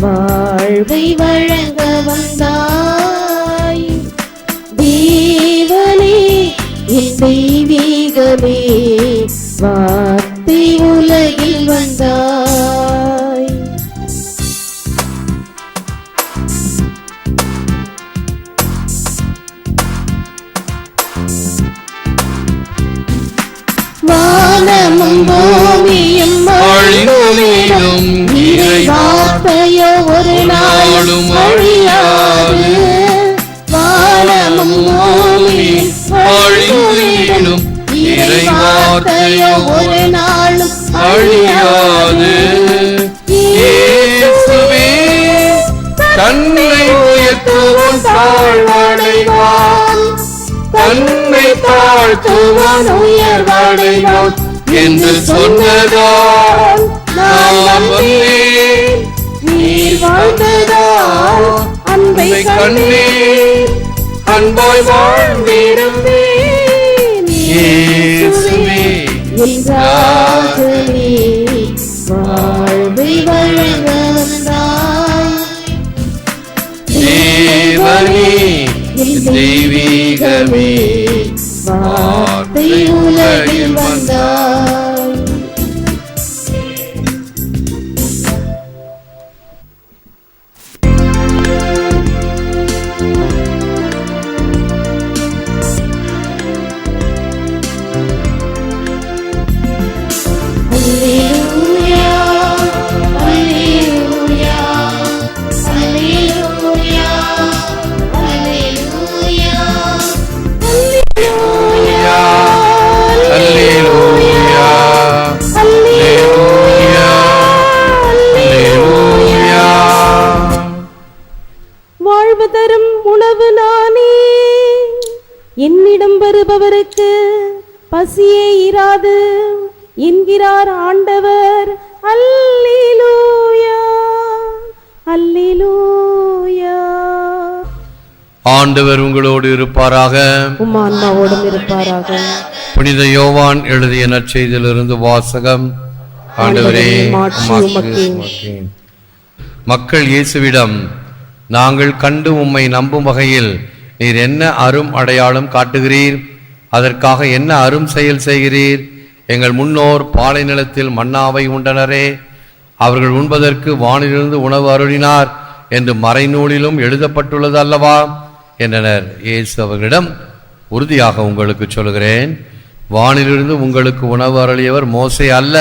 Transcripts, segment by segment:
வாழ்வை வழங்க வந்தாய். தேவனே என் தெய்வீகமே, வார்த்தை உலகில் வந்தாய். வானமும் பூமியும் அழிந்துவிடும், இறை வார்த்தையோ ஒரு நாளும் அழியாது. வானமும் பூமியும் அழிந்துவிடும், இறை வார்த்தையோ ஒரு நாளும் அழியாது. இயேசுவே தன்னை உயர்த்துவோன் தாழ்வடைவான், தன்னை தாழ்த்துவான் உயர்வடைவான் என்று சொன்னதால் நான் வந்தேன். நீர் வாழ்ந்ததால் அன்பை கண்டேன், அன்பாய் வாழ்ந்திருந்தேன். இயேசுவே என் ராஜனே, வாழ்வை வழங்க வந்தாய். தேவனே என் தெய்வீகமே, வார்த்தை உலகில் வந்தாய். வாழ்வு தரும் உணவு நானே, என்னிடம் வருபவருக்கு பசியே இராது என்கிறார் ஆண்டவர். அல்லேலூயா, அல்லேலூயா. ஆண்டவர் உங்களோடு இருப்பாராக, உம் ஆன்மாவோடும் இருப்பாராக. புனித யோவான் எழுதிய நற்செய்தியிலிருந்து வாசகம். ஆண்டவரே, மக்கள் இயேசுவிடம், நாங்கள் கண்டு உம்மை நம்பும் வகையில் நீர் என்ன அரும் அடையாளம் காட்டுகிறீர்? அதற்காக என்ன அரும் செயல் செய்கிறீர்? எங்கள் முன்னோர் பாலை நிலத்தில் மன்னாவை உண்டனரே, அவர்கள் உண்பதற்கு வானிலிருந்து உணவு அருளினார் என்று மறைநூலிலும் எழுதப்பட்டுள்ளது அல்லவா என்றனர். இயேசு அவர்களிடம், உறுதியாக உங்களுக்கு சொல்கிறேன், வானிலிருந்து உங்களுக்கு உணவு அருளியவர் மோசே அல்ல,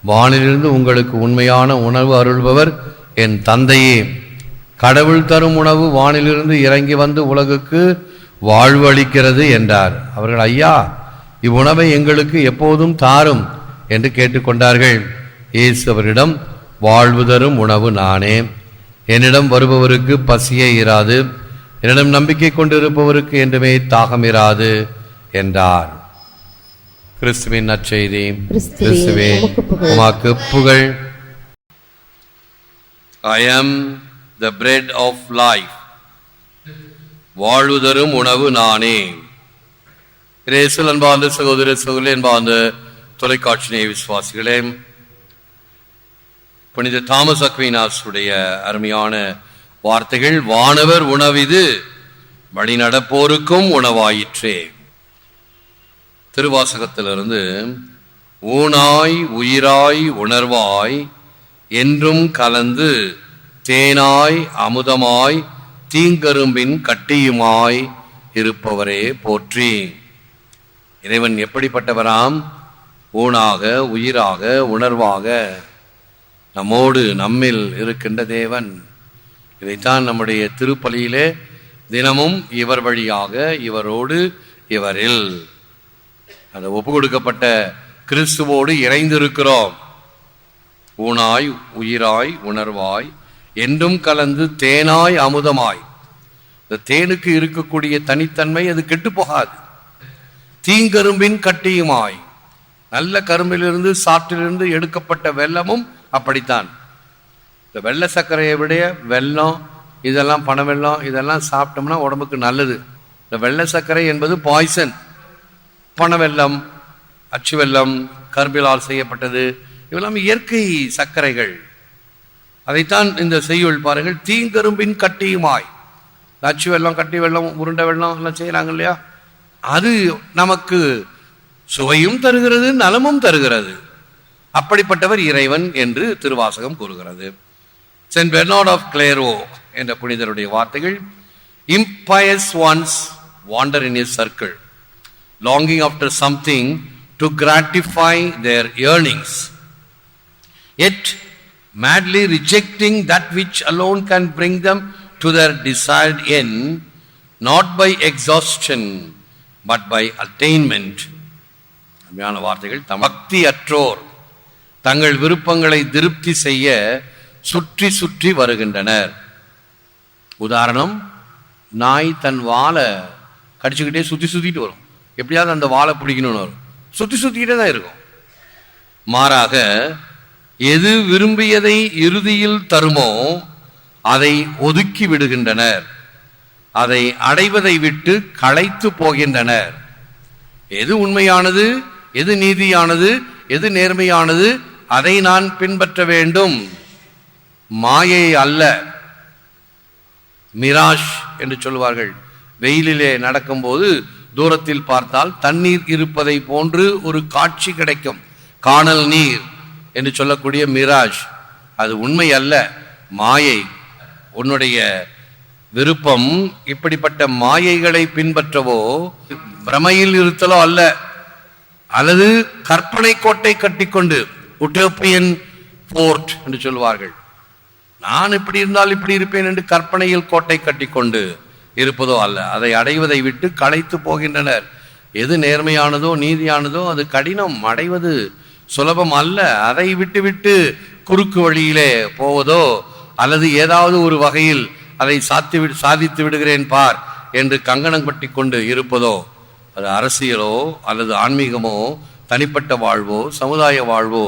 வானிலிருந்து உங்களுக்கு உண்மையான உணவு அருள்பவர் என் தந்தையே. கடவுள் தரும் உணவு வானிலிருந்து இறங்கி வந்து உலகுக்கு வாழ்வு அளிக்கிறது என்றார். அவர்கள், ஐயா, இவ்வுணவை எங்களுக்கு எப்போதும் தாரும் என்று கேட்டுக்கொண்டார்கள். இயேசு அவரிடம், வாழ்வு தரும் உணவு நானே, என்னிடம் வருபவருக்கு பசியே இராது, என்னிடம் நம்பிக்கை கொண்டிருப்பவருக்கு என்றுமே தாகம் இராது என்றார். கிறிஸ்துவின் நற்செய்தி. கிறிஸ்துவே உமக்கு புகழ். I am the bread of life. வாழ்வு தரும் உணவு நானே. இயேசுவில் அன்பார்ந்த சகோதர சகோதரி, அன்பார்ந்த தொலைக்காட்சி நேய விசுவாசிகளே, புனித தாமஸ் அக்வீனாஸுடைய அருமையான வார்த்தைகள், வானவர் உணவிது, வழி நடப்போருக்கும் உணவாயிற்றே. திருவாசகத்திலிருந்து, ஊனாய் உயிராய் உணர்வாய் என்றும் கலந்து தேனாய் அமுதமாய் தீங்கரும்பின் கட்டியுமாய் இருப்பவரே போற்றி. இறைவன் எப்படிப்பட்டவராம்? ஊனாக உயிராக உணர்வாக நம்மோடு நம்மில் இருக்கின்ற தேவன். இதைத்தான் நம்முடைய திருப்பலியிலே தினமும் இவர் வழியாக, இவரோடு இவரில் அந்த ஒப்பு கொடுக்கப்பட்ட கிறிஸ்துவோடு இணைந்திருக்கிறோம். ஊனாய் உயிராய் உணர்வாய் என்றும் கலந்து தேனாய் அமுதமாய். இந்த தேனுக்கு இருக்கக்கூடிய தனித்தன்மை அது கெட்டு போகாது. தீங்கரும்பின் கட்டியுமாய், நல்ல கரும்பிலிருந்து சாற்றிலிருந்து எடுக்கப்பட்ட வெல்லமும் அப்படித்தான். இந்த வெள்ளை சர்க்கரையை விட வெல்லம், இதெல்லாம் பனை வெல்லம், இதெல்லாம் சாப்பிட்டோம்னா உடம்புக்கு நல்லது. இந்த வெள்ளை சர்க்கரை என்பது பாய்சன். பனை வெல்லம், அச்சு வெல்லம், கரும்பிலால் செய்யப்பட்டது, இவெல்லாம் இயற்கை சர்க்கரைகள். அதைத்தான் இந்த செய்யுள் பாருங்கள். தீங்கரும்பின் கட்டியுமாய், நச்சு வெள்ளம், கட்டி வெள்ளம், உருண்டை வெள்ளம் எல்லாம் செய்யறாங்க இல்லையா, அது நமக்கு சுவையும் தருகிறது, நலமும் தருகிறது. அப்படிப்பட்டவர் இறைவன் என்று திருவாசகம் கூறுகிறது. சென்ட் பெர்னார்ட் ஆஃப் கிளேரோ என்ற புனிதருடைய வார்த்தைகள், impious ones wander in a circle, longing after something to gratify their yearnings, yet madly rejecting that which alone can bring them to their desired end, not by exhaustion but by attainment. அருமையான வார்த்தைகள். பக்தி அற்றோர் தங்கள் விருப்பங்களை திருப்தி செய்ய சுற்றி சுற்றி வருகின்றனர். உதாரணம், நாய் தன் வாலை கடிச்சுக்கிட்டே சுத்திட்டு வரும். எப்படியாவது அந்த வாலை பிடிக்கணும்னு வரும், சுத்திக்கிட்டே தான் இருக்கும். மாறாக எது விரும்பியதை இறுதியில் தருமோ அதை ஒதுக்கி விடுகின்றனர். அதை அடைவதை விட்டு களைத்து போகின்றனர். எது உண்மையானது, எது நீதியானது, எது நேர்மையானது, அதை நான் பின்பற்ற வேண்டும், மாயை அல்ல. மிராஷ் என்று சொல்வார்கள். வெயிலிலே நடக்கும்போது தூரத்தில் பார்த்தால் தண்ணீர் இருப்பதை போன்று ஒரு காட்சி கிடைக்கும், காணல் நீர் என்று சொல்லக்கூடிய மிராஜ். அது உண்மை அல்ல, மாயை. உன்னுடைய விருப்பம் இப்படிப்பட்ட மாயைகளை பின்பற்றவோ பிரமையில் இருத்தலோ அல்ல, அல்லது கற்பனை கோட்டை கட்டிக்கொண்டு உட்டோப்பியன் போர்ட் என்று சொல்வார்கள். நான் இப்படி இருந்தால் இப்படி இருப்பேன் என்று கற்பனையில் கோட்டை கட்டிக்கொண்டு இருப்பதோ அல்ல. அதை அடைவதை விட்டு களைத்து போகின்றனர். எது நேர்மையானதோ நீதியானதோ அது கடினம், அடைவது சுலபம் அல்ல. அதை விட்டு குறுக்கு வழியிலே போவதோ அல்லது ஏதாவது ஒரு வகையில் அதை சாதித்து விடுகிறேன் பார் என்று கங்கணம் கட்டி கொண்டு இருப்பதோ, அது அரசியலோ அல்லது ஆன்மீகமோ தனிப்பட்ட வாழ்வோ சமுதாய வாழ்வோ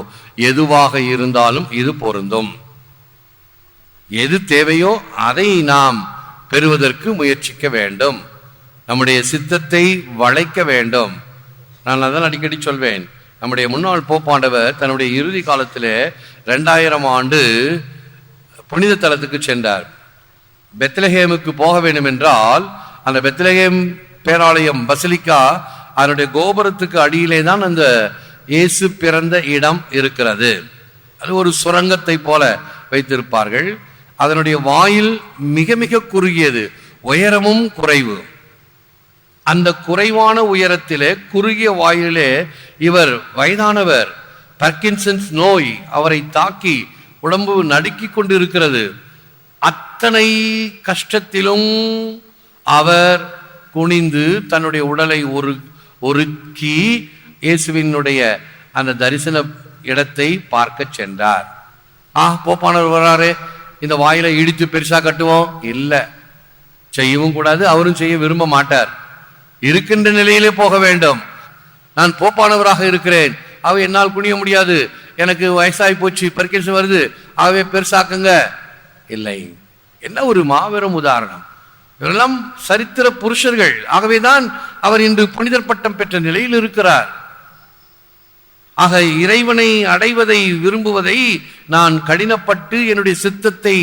எதுவாக இருந்தாலும் இது பொருந்தும். எது தேவையோ அதை நாம் பெறுவதற்கு முயற்சிக்க வேண்டும். நம்முடைய சித்தத்தை வளைக்க வேண்டும். நான் அதான் அடிக்கடி சொல்வேன். நம்முடைய முன்னாள் போப்பாண்டவர் தன்னுடைய இறுதி காலத்திலே 2000 ஆண்டு புனித தலத்துக்கு சென்றார். பெத்லஹேமுக்கு போக வேண்டும் என்றால் அந்த பெத்லஹேம் பேராலயம் பசிலிக்கா, அதனுடைய கோபுரத்துக்கு அடியிலே தான் அந்த இயேசு பிறந்த இடம் இருக்கிறது. அது ஒரு சுரங்கத்தை போல வைத்திருப்பார்கள். அதனுடைய வாயில் மிக மிக குறுகியது, உயரமும் குறைவு. அந்த குறைவான உயரத்திலே குறுகிய வாயிலே இவர் வயதானவர், பார்க்கின்சன்ஸ் நோய் அவரை தாக்கி உடம்பு நடுக்கி கொண்டு இருக்கிறது. அத்தனை கஷ்டத்திலும் அவர் குனிந்து தன்னுடைய உடலை ஒருக்கி இயேசுவினுடைய அந்த தரிசன இடத்தை பார்க்க சென்றார். போப்பானவர் வராரு, இந்த வாயில இடித்து பெருசா கட்டுவோம் இல்லை, செய்யவும் கூடாது, அவரும் செய்ய விரும்ப மாட்டார். இருக்கின்ற நிலையிலே போக வேண்டும். நான் போப்பானவராக இருக்கிறேன், அவ என்னால் குனிய முடியாது, எனக்கு வயசாகி போச்சு, பர்கின்சன் வருது, ஆகவே பெருசாக்குங்க. இல்லை. என்ன ஒரு மாபெரும் உதாரணம். இவரெல்லாம் சரித்திர புருஷர்கள். ஆகவேதான் அவர் இன்று புனிதர் பட்டம் பெற்ற நிலையில் இருக்கிறார். ஆக இறைவனை அடைவதை விரும்புவதை நான் கடினப்பட்டு என்னுடைய சித்தத்தை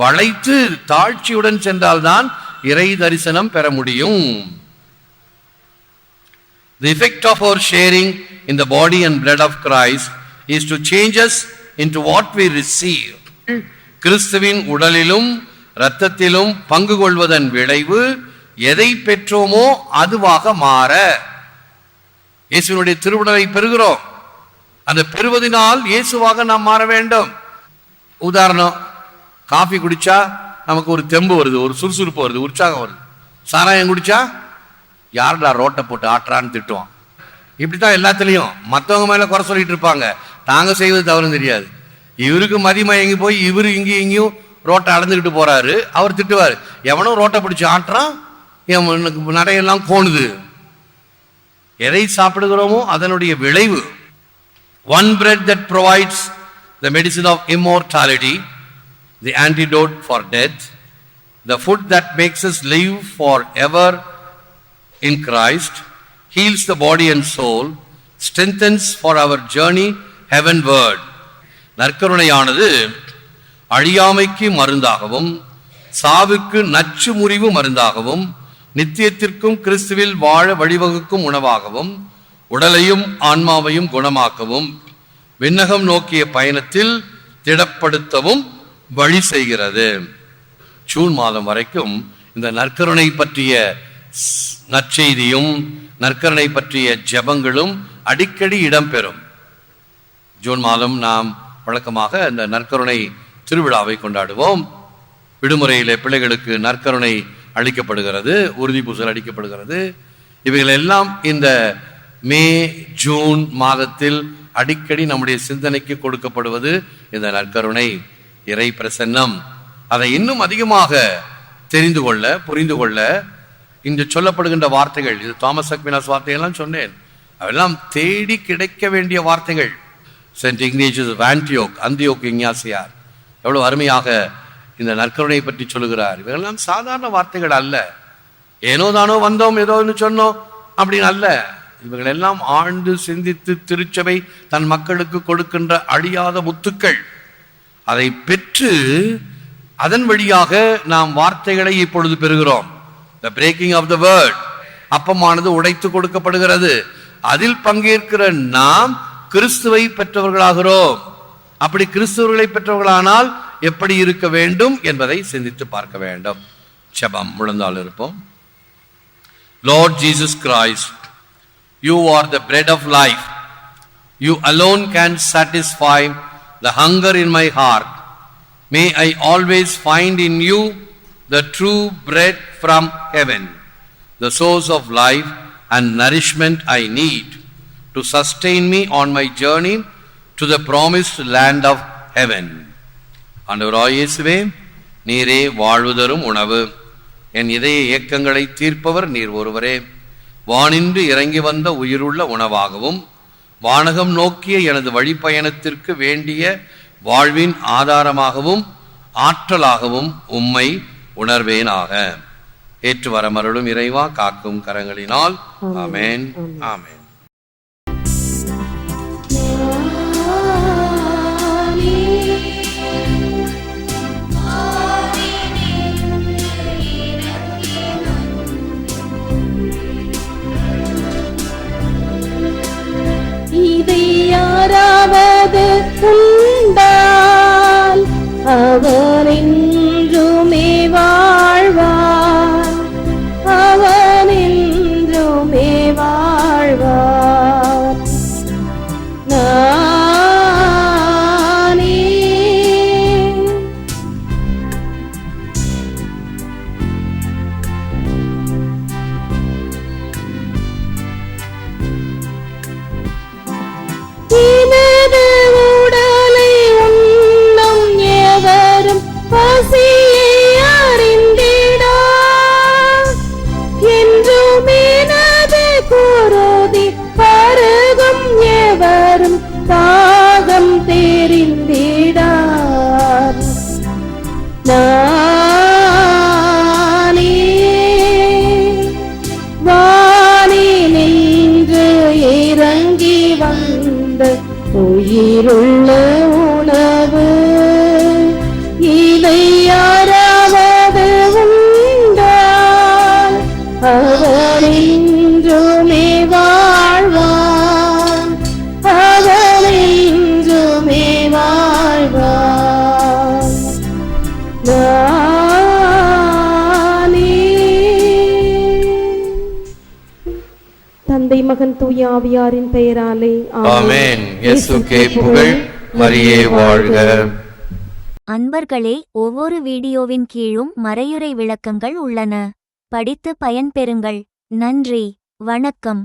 வளைத்து தாழ்ச்சியுடன் சென்றால்தான் இறை தரிசனம் பெற முடியும். The effect of our sharing in the body and blood of Christ is to change us into what we receive. கிறிஸ்துவின் உடலிலும் இரத்தத்திலும் பங்கு கொள்வதன் விளைவு எதை பெற்றோமோ அதுவாக மாற. இயேசுவினுடைய திருவுடலை பெறுகிறோம், அந்த பெறுவதனால் இயேசுவாக நாம் மாற வேண்டும். உதாரணம், காஃபி குடிச்சா நமக்கு ஒரு தெம்பு வருது, ஒரு சுறுசுறுப்பு வருது, உற்சாகம் வருது. சாராயம் குடிச்சா யாருடா ரோட்டை போட்டு ஆட்டுறான்னு திட்டுவான். இப்படித்தான் எல்லாத்துலேயும் மற்றவங்க மேலே குறை சொல்லிட்டு இருப்பாங்க, தாங்க செய்வது தவறுன்னு தெரியாது. இவருக்கு மதிமயங்கி போய் இவரு இங்கேயும் ரோட்டை அளந்துக்கிட்டு போறாரு, அவர் திட்டுவார், எவனோ ரோட்டை பிடிச்சி ஆட்டுறான், என் நடையெல்லாம் கோணுது. எதை சாப்பிடுகிறோமோ அதனுடைய விளைவு. One bread that provides the medicine of immortality, the antidote for death, the food that makes us live forever in Christ, heals the body and soul, strengthens for our journey heavenward. நற்கருணையானது அழியாமைக்கு மருந்தாகவும் சாவுக்கு நச்சு முறிவு மருந்தாகவும் நித்தியத்திற்கும் கிறிஸ்துவில் வாழ வழிவகுக்கும் உணவாகவும் உடலையும் ஆன்மாவையும் குணமாக்கவும் விண்ணகம் நோக்கிய பயணத்தில் திடப்படுத்தவும் வழி செய்கிறது. ஜூன் மாதம் வரைக்கும் இந்த நற்கருணை பற்றிய நற்செய்தியும் நற்கருணை பற்றிய ஜெபங்களும் அடிக்கடி இடம்பெறும். ஜூன் மாதம் நாம் வழக்கமாக இந்த நற்கருணை திருவிழாவை கொண்டாடுவோம். விடுமுறையிலே பிள்ளைகளுக்கு நற்கருணை அளிக்கப்படுகிறது, உறுதி பூசல் அளிக்கப்படுகிறது. இவைகள் எல்லாம் இந்த மே ஜூன் மாதத்தில் அடிக்கடி நம்முடைய சிந்தனைக்கு கொடுக்கப்படுவது இந்த நற்கருணை, இறை பிரசன்னம். அதை இன்னும் அதிகமாக தெரிந்து கொள்ள, புரிந்து கொள்ள இன்று சொல்லப்படுகின்ற வார்த்தைகள், இது தாமஸ் அக்வினாஸ் வார்த்தைகள்லாம் சொன்னேன், அதெல்லாம் தேடி கிடைக்க வேண்டிய வார்த்தைகள். சென்ட் இக்னேஷியஸ் ஆஃப் ஆன்டியோக், அந்தியோக் இக்ஞாசியார் எவ்வளவு அருமையாக இந்த நற்கருணை பற்றி சொல்லுகிறார். இவையெல்லாம் சாதாரண வார்த்தைகள் அல்ல, ஏனோ தானோ வந்தோம் ஏதோ சொன்னோம் அப்படின்னு அல்ல. இவர்கள் எல்லாம் ஆழ்ந்து சிந்தித்து திருச்சபை தன் மக்களுக்கு கொடுக்கின்ற அழியாத முத்துக்கள். அதை பெற்று அதன் வழியாக நாம் வார்த்தைகளை இப்பொழுது பெறுகிறோம். The breaking of the word, அப்பமானது உடைத்து கொடுக்கப்படுகிறது. அதில் பங்கேற்கிற நாம் கிறிஸ்துவை பெற்றவர்களாகிறோம். அப்படி கிறிஸ்துவர்களை பெற்றவர்களானால் எப்படி இருக்க வேண்டும் என்பதை சிந்தித்து பார்க்க வேண்டும். ஜெபம், முழந்தால் இருப்போம். Lord Jesus Christ, you are the bread of life. You alone can satisfy the hunger in my heart. May I always find in you the true bread from heaven, the source of life and nourishment I need to sustain me on my journey to the promised land of heaven. ஆண்டவராகிய இயேசுவே, நீரே வாழ்வுதரும் உணவு. என் இதய ஏக்கங்களை தீர்ப்பவர் நீர் ஒருவரே. வானின்று இறங்கி வந்த உயிருள்ள உணவாகவும் வானகம் நோக்கிய எனது வழிப்பயணத்திற்கு வேண்டிய வாழ்வின் ஆதாரமாகவும் ஆற்றலாகவும் உம்மை உணர்வேனாக. ஏற்று வரமருளும் இறைவா, காக்கும் கரங்களினால். ஆமென், ஆமென். இதை யாராவது உண்டால் அவர் என்றுமே வாழ்வார், அவர் என்றுமே வாழ்வார். நானே எனது உடலை உண்ணும் எவரும் பசியை அறிந்திடார், என்றும் எனது குருதி பருகும் எவரும் தாகம் தெரிந்திடார். நானே வானினின்று இறங்கி வந்த உயிருள்ள உணவு. இதை யாராவது உண்டால் அவர் என்றுமே வாழ்வார், அவர் என்றுமே வாழ்வார். நானே. தந்தை, மகன், தூய ஆவியாரின் பெயராலே ஆமென். இயேசுவுக்கே புகழ், மரியே வாழ்க. அன்பர்களே, ஒவ்வொரு வீடியோவின் கீழும் மறையுரை விளக்கங்கள் உள்ளன. படித்து பயன்பெறுங்கள். நன்றி, வணக்கம்.